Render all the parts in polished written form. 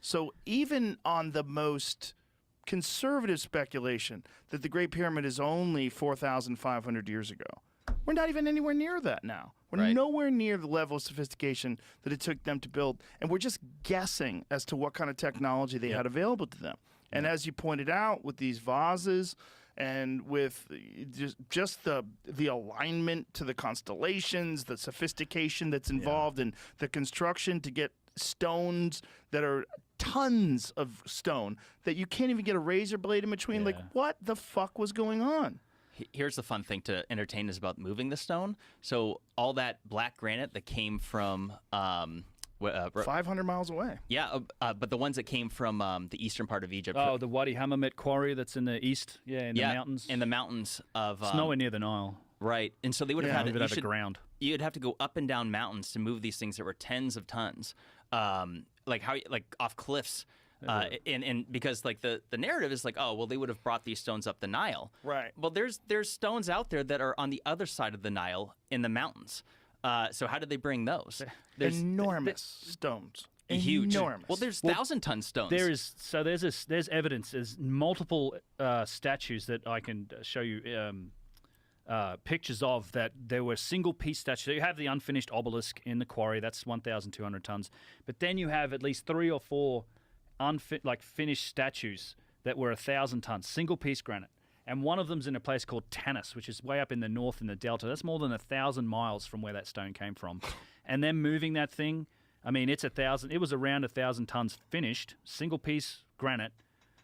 So even on the most conservative speculation that the Great Pyramid is only 4,500 years ago, we're not even anywhere near that now. We're nowhere near the level of sophistication that it took them to build, and we're just guessing as to what kind of technology they had available to them. And as you pointed out, with these vases and with just the alignment to the constellations, the sophistication that's involved in the construction to get stones that are tons of stone that you can't even get a razor blade in between. Like, what the fuck was going on? Here's the fun thing to entertain us about moving the stone. So all that black granite that came from 500 miles away. Yeah, but the ones that came from the eastern part of Egypt. Oh, the Wadi Hammamet quarry that's in the east, in the mountains. In the mountains of... it's nowhere near the Nile. Right, and so they would have had move it out of ground. You'd have to go up and down mountains to move these things that were tens of tons, like off cliffs. And because like the narrative is like, oh well, they would have brought these stones up the Nile. Right. Well, there's stones out there that are on the other side of the Nile in the mountains. So how did they bring those? There's enormous stones. Huge. Enormous. Well, there's 1,000-ton stones. There's evidence. There's multiple statues that I can show you pictures of that there were single piece statues. So you have the unfinished obelisk in the quarry. That's 1,200 tons. But then you have at least 3 or 4 finished statues that were 1,000 tons, single piece granite. And one of them's in a place called Tanis, which is way up in the north in the delta. That's more than 1,000 miles from where that stone came from. And then moving that thing, I mean, it's 1,000. It was around 1,000 tons finished, single piece granite.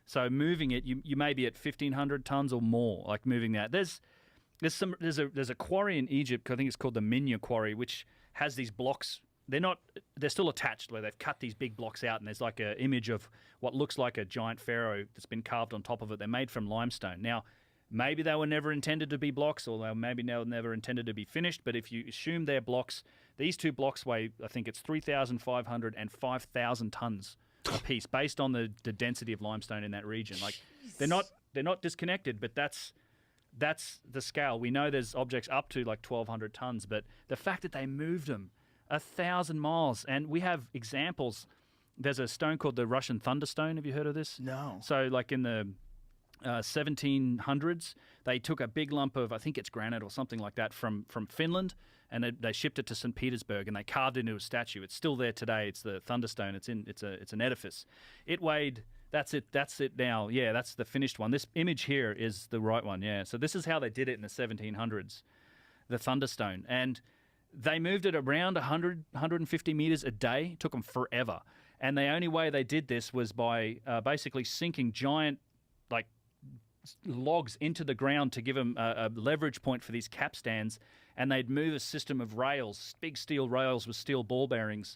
So moving it, you may be at 1,500 tons or more. Like moving that. There's a quarry in Egypt. I think it's called the Minya Quarry, which has these blocks. They're still attached where they've cut these big blocks out, and there's like an image of what looks like a giant pharaoh that's been carved on top of it. They're made from limestone. Now, maybe they were never intended to be blocks, or maybe they were never intended to be finished, but if you assume they're blocks, these 2 blocks weigh, I think it's 3,500 and 5,000 tons a piece, based on the density of limestone in that region. Like, they're not disconnected, but that's the scale. We know there's objects up to like 1,200 tons, but the fact that they moved them 1,000 miles. And we have examples. There's a stone called the Russian Thunderstone. Have you heard of this? No. So like in the 1700s, they took a big lump of, I think it's granite or something like that, from Finland, and they shipped it to St. Petersburg, and they carved it into a statue. It's still there today. It's the Thunderstone. It's an edifice. It weighed... That's it now. Yeah, that's the finished one. This image here is the right one, yeah. So this is how they did it in the 1700s, the Thunderstone. And they moved it around 100, 150 meters a day. It took them forever. And the only way they did this was by basically sinking giant logs into the ground to give them a leverage point for these capstans. And they'd move a system of rails, big steel rails with steel ball bearings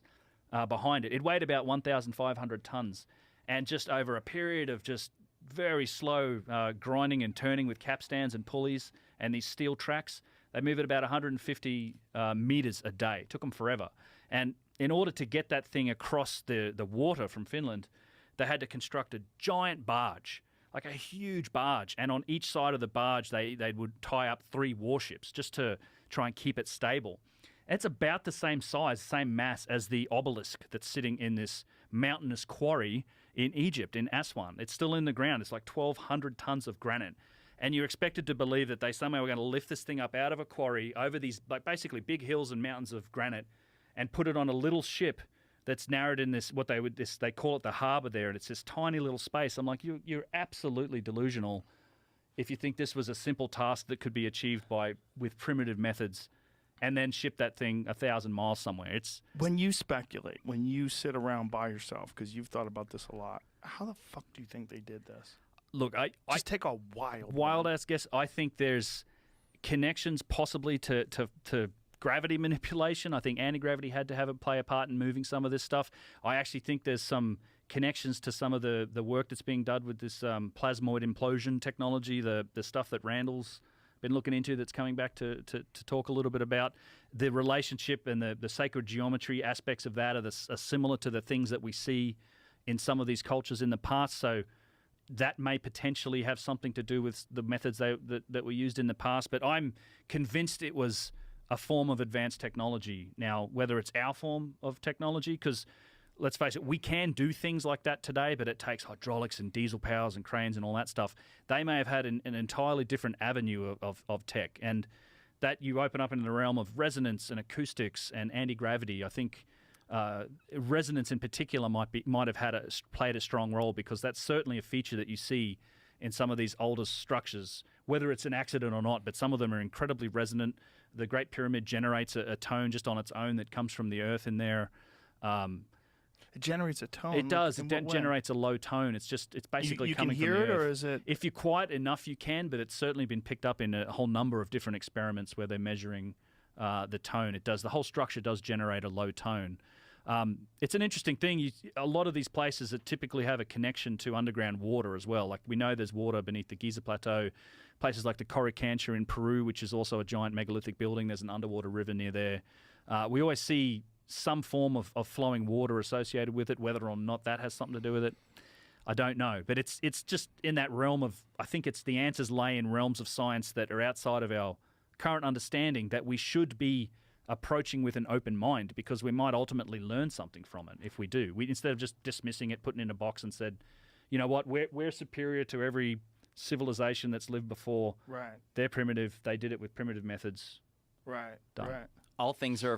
behind it. It weighed about 1,500 tons. And just over a period of just very slow grinding and turning with capstans and pulleys and these steel tracks, they move at about 150 meters a day. It took them forever. And in order to get that thing across the water from Finland, they had to construct a giant barge, like a huge barge. And on each side of the barge, they would tie up 3 warships just to try and keep it stable. It's about the same size, same mass as the obelisk that's sitting in this mountainous quarry in Egypt, in Aswan. It's still in the ground. It's like 1,200 tons of granite. And you're expected to believe that they somehow were going to lift this thing up out of a quarry over these basically big hills and mountains of granite and put it on a little ship that's narrowed in this, they call it the harbour there, and it's this tiny little space. I'm like, you're absolutely delusional if you think this was a simple task that could be achieved with primitive methods, and then ship that thing 1,000 miles somewhere. It's when you speculate, when you sit around by yourself, because you've thought about this a lot. How the fuck do you think they did this? Look, I take a wild ass guess. I think there's connections possibly to gravity manipulation. I think anti-gravity had to play a part in moving some of this stuff. I actually think there's some connections to some of the work that's being done with this plasmoid implosion technology, the stuff that Randall's been looking into, that's coming back to talk a little bit about. The relationship and the sacred geometry aspects of that are similar to the things that we see in some of these cultures in the past. So that may potentially have something to do with the methods that were used in the past. But I'm convinced it was a form of advanced technology. Now, whether it's our form of technology, because let's face it, we can do things like that today, but it takes hydraulics and diesel powers and cranes and all that stuff. They may have had an entirely different avenue of tech, and that you open up into the realm of resonance and acoustics and anti-gravity. I think resonance in particular might have played a strong role, because that's certainly a feature that you see in some of these older structures, whether it's an accident or not, but some of them are incredibly resonant. The Great Pyramid generates a tone just on its own that comes from the earth in there. It generates a tone. It does. It generates a low tone. It's basically you coming can hear from the it, earth. or is it? If you're quiet enough, you can, but it's certainly been picked up in a whole number of different experiments where they're measuring the tone. The whole structure does generate a low tone. It's an interesting thing. A lot of these places that typically have a connection to underground water as well. Like we know there's water beneath the Giza Plateau. Places like the Coricancha in Peru, which is also a giant megalithic building. There's an underwater river near there. We always see some form of flowing water associated with it. Whether or not that has something to do with it, I don't know. But it's just in that realm of, I think it's the answers lay in realms of science that are outside of our current understanding, that we should be approaching with an open mind, because we might ultimately learn something from it if we do. Instead of just dismissing it, putting it in a box and said, you know what, we're superior to every civilization that's lived before. Right. They're primitive. They did it with primitive methods. Right. Done. Right. All things are